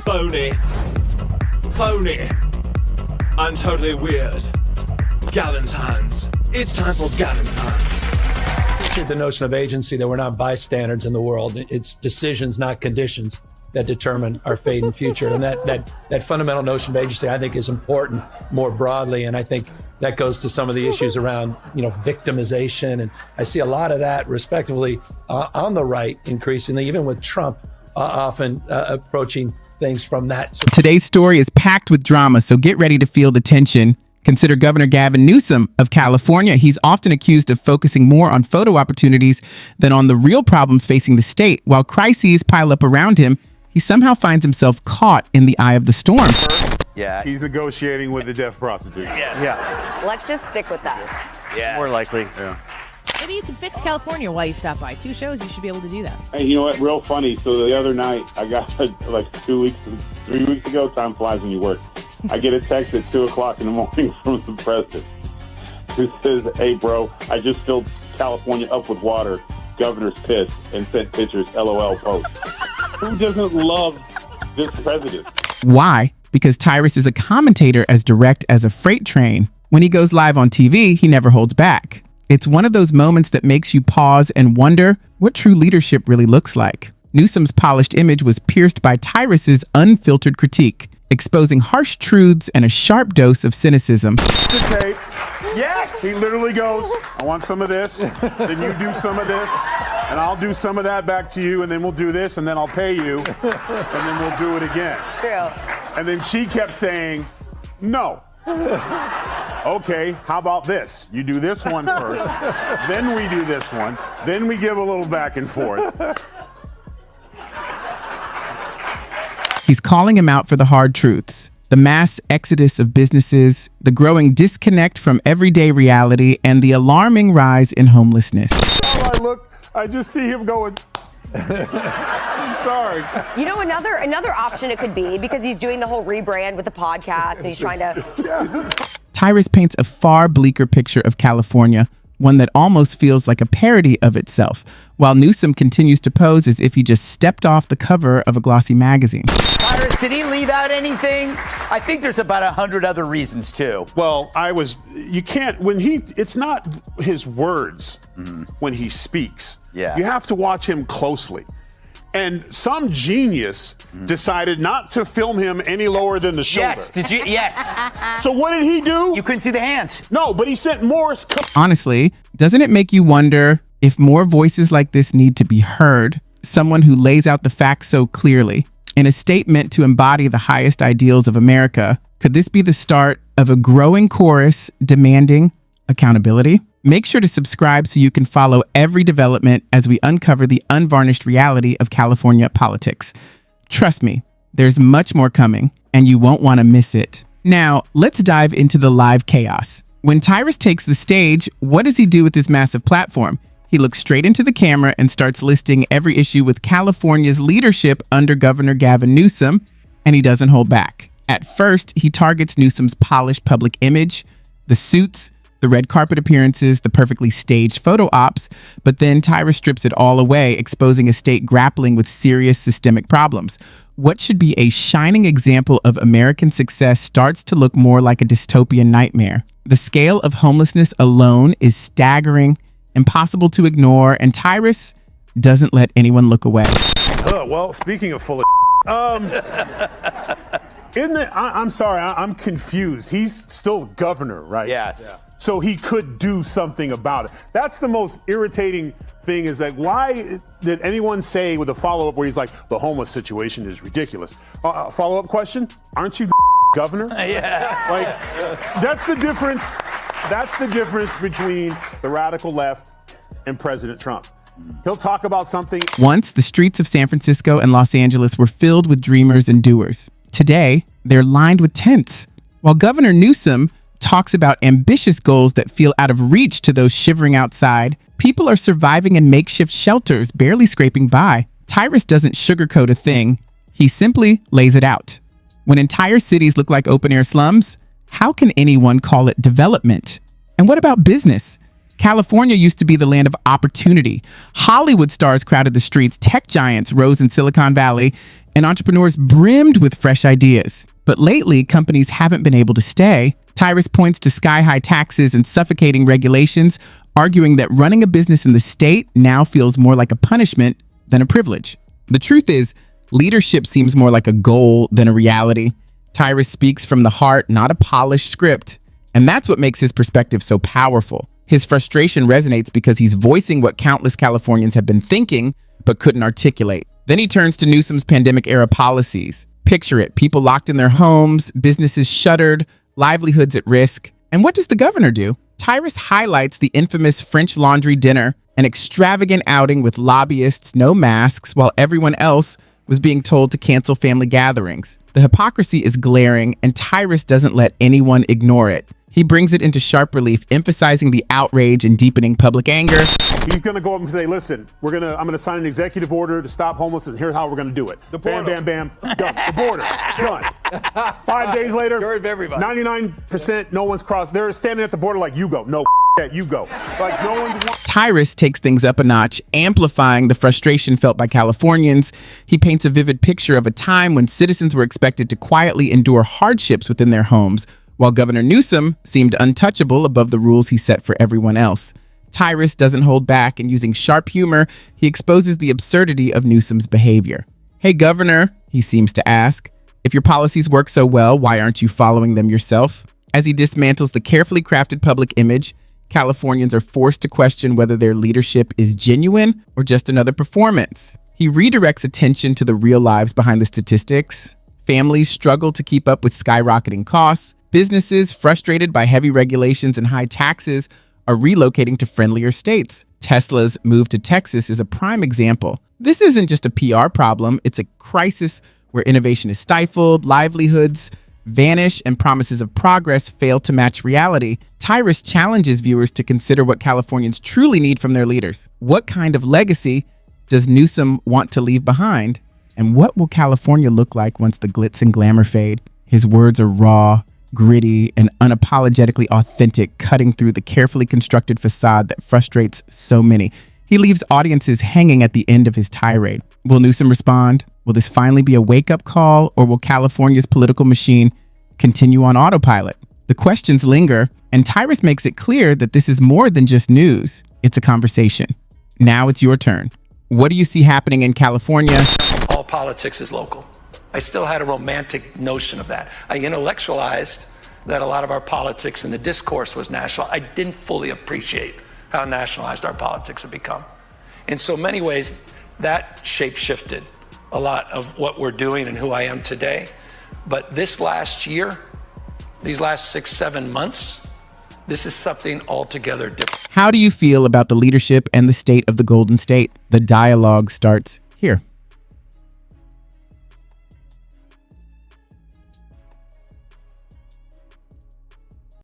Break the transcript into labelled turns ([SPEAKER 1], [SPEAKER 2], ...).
[SPEAKER 1] Phony, and totally weird. Gavin's hands. It's time for Gavin's hands.
[SPEAKER 2] The notion of agency, that we're not bystanders in the world. It's decisions, not conditions, that determine our fate and future. And that fundamental notion of agency, I think, is important more broadly. And I think that goes to some of the issues around, victimization. And I see a lot of that, respectively, on the right, increasingly, even with Trump often approaching things from that.
[SPEAKER 3] Today's story is packed with drama, so get ready to feel the tension. Consider Governor Gavin Newsom of California. He's often accused of focusing more on photo opportunities than on the real problems facing the state. While crises pile up around him, he somehow finds himself caught in the eye of the storm.
[SPEAKER 4] Yeah.
[SPEAKER 5] He's negotiating with the deaf prostitute.
[SPEAKER 4] Yeah.
[SPEAKER 6] Let's just stick with that.
[SPEAKER 4] Yeah. More likely.
[SPEAKER 5] Yeah.
[SPEAKER 7] Maybe you can fix California while you stop by. 2 shows, you should be able to do that.
[SPEAKER 8] Hey, you know what? Real funny. So the other night, I got like 3 weeks ago, time flies when you work. I get a text at 2 o'clock in the morning from the president who says, "Hey, bro, I just filled California up with water. Governor's pissed," and sent pictures, LOL post. Who doesn't love this president?
[SPEAKER 3] Why? Because Tyrus is a commentator as direct as a freight train. When he goes live on TV, he never holds back. It's one of those moments that makes you pause and wonder what true leadership really looks like. Newsom's polished image was pierced by Tyrus's unfiltered critique, exposing harsh truths and a sharp dose of cynicism.
[SPEAKER 5] The tape.
[SPEAKER 4] Yes.
[SPEAKER 5] He literally goes, "I want some of this, then you do some of this, and I'll do some of that back to you, and then we'll do this, and then I'll pay you, and then we'll do it again."
[SPEAKER 6] True.
[SPEAKER 5] And then she kept saying, "No." "Okay, how about this? You do this one first, then we do this one, then we give a little back and forth."
[SPEAKER 3] He's calling him out for the hard truths, the mass exodus of businesses, the growing disconnect from everyday reality, and the alarming rise in homelessness.
[SPEAKER 5] I look, I just see him going, sorry.
[SPEAKER 6] You know, another option it could be, because he's doing the whole rebrand with the podcast and he's trying to...
[SPEAKER 3] Tyrus paints a far bleaker picture of California, one that almost feels like a parody of itself, while Newsom continues to pose as if he just stepped off the cover of a glossy magazine.
[SPEAKER 4] Tyrus, did he leave out anything? I think there's about 100 other reasons too.
[SPEAKER 5] Well, it's not his words when he speaks.
[SPEAKER 4] Yeah.
[SPEAKER 5] You have to watch him closely. And some genius decided not to film him any lower than the shoulder.
[SPEAKER 4] Yes, did you? Yes.
[SPEAKER 5] So what did he do?
[SPEAKER 4] You couldn't see the hands.
[SPEAKER 5] No, but he sent Morris.
[SPEAKER 3] Honestly, doesn't it make you wonder if more voices like this need to be heard? Someone who lays out the facts so clearly. In a statement to embody the highest ideals of America, could this be the start of a growing chorus demanding accountability? Make sure to subscribe so you can follow every development as we uncover the unvarnished reality of California politics. Trust me, there's much more coming, and you won't want to miss it. Now, let's dive into the live chaos. When Tyrus takes the stage, what does he do with this massive platform? He looks straight into the camera and starts listing every issue with California's leadership under Governor Gavin Newsom, and he doesn't hold back. At first, he targets Newsom's polished public image, the suits, the red carpet appearances, the perfectly staged photo ops, but then Tyrus strips it all away, exposing a state grappling with serious systemic problems. What should be a shining example of American success starts to look more like a dystopian nightmare. The scale of homelessness alone is staggering, impossible to ignore, and Tyrus doesn't let anyone look away.
[SPEAKER 5] Well, speaking of full of I'm sorry, I'm confused. He's still governor, right?
[SPEAKER 4] Yes.
[SPEAKER 5] So he could do something about it. That's the most irritating thing, is like, why did anyone say with a follow-up where he's like, the homeless situation is ridiculous? Follow-up question, aren't you the governor?
[SPEAKER 4] Yeah.
[SPEAKER 5] Like, that's the difference. That's the difference between the radical left and President Trump. He'll talk about something.
[SPEAKER 3] Once, the streets of San Francisco and Los Angeles were filled with dreamers and doers. Today, they're lined with tents. While Governor Newsom talks about ambitious goals that feel out of reach to those shivering outside, people are surviving in makeshift shelters, barely scraping by. Tyrus doesn't sugarcoat a thing. He simply lays it out. When entire cities look like open-air slums, how can anyone call it development? And what about business? California used to be the land of opportunity. Hollywood stars crowded the streets, tech giants rose in Silicon Valley, and entrepreneurs brimmed with fresh ideas. But lately, companies haven't been able to stay. Tyrus points to sky-high taxes and suffocating regulations, arguing that running a business in the state now feels more like a punishment than a privilege. The truth is, leadership seems more like a goal than a reality. Tyrus speaks from the heart, not a polished script. And that's what makes his perspective so powerful. His frustration resonates because he's voicing what countless Californians have been thinking but couldn't articulate. Then he turns to Newsom's pandemic-era policies. Picture it, people locked in their homes, businesses shuttered, livelihoods at risk. And what does the governor do? Tyrus highlights the infamous French Laundry dinner, an extravagant outing with lobbyists, no masks, while everyone else was being told to cancel family gatherings. The hypocrisy is glaring, and Tyrus doesn't let anyone ignore it. He brings it into sharp relief, emphasizing the outrage and deepening public anger.
[SPEAKER 5] He's going to go up and say, listen, I'm going to sign an executive order to stop homelessness, and here's how we're going to do it. Bam, bam, bam, done. The border, done. 5 days later, 99%, no one's crossed. They're standing at the border like, you go. No, that, you go. Like, no one.
[SPEAKER 3] Tyrus takes things up a notch, amplifying the frustration felt by Californians. He paints a vivid picture of a time when citizens were expected to quietly endure hardships within their homes, while Governor Newsom seemed untouchable above the rules he set for everyone else. Tyrus doesn't hold back, and using sharp humor, he exposes the absurdity of Newsom's behavior. Hey, Governor, he seems to ask, if your policies work so well, why aren't you following them yourself? As he dismantles the carefully crafted public image, Californians are forced to question whether their leadership is genuine or just another performance. He redirects attention to the real lives behind the statistics. Families struggle to keep up with skyrocketing costs. Businesses, frustrated by heavy regulations and high taxes, are relocating to friendlier states. Tesla's move to Texas is a prime example. This isn't just a PR problem, it's a crisis where innovation is stifled, livelihoods vanish, and promises of progress fail to match reality. Tyrus challenges viewers to consider what Californians truly need from their leaders. What kind of legacy does Newsom want to leave behind? And what will California look like once the glitz and glamour fade? His words are raw, gritty, and unapologetically authentic, cutting through the carefully constructed facade that frustrates so many. He leaves audiences hanging at the end of his tirade. Will Newsom respond? Will this finally be a wake-up call, or will California's political machine continue on autopilot? The questions linger, and Tyrus makes it clear that this is more than just news. It's a conversation. Now it's your turn. What do you see happening in California?
[SPEAKER 2] All politics is local. I still had a romantic notion of that. I intellectualized that a lot of our politics and the discourse was national. I didn't fully appreciate how nationalized our politics have become. In so many ways, that shape-shifted a lot of what we're doing and who I am today. But this last year, these last 6-7 months, this is something altogether different.
[SPEAKER 3] How do you feel about the leadership and the state of the Golden State? The dialogue starts here.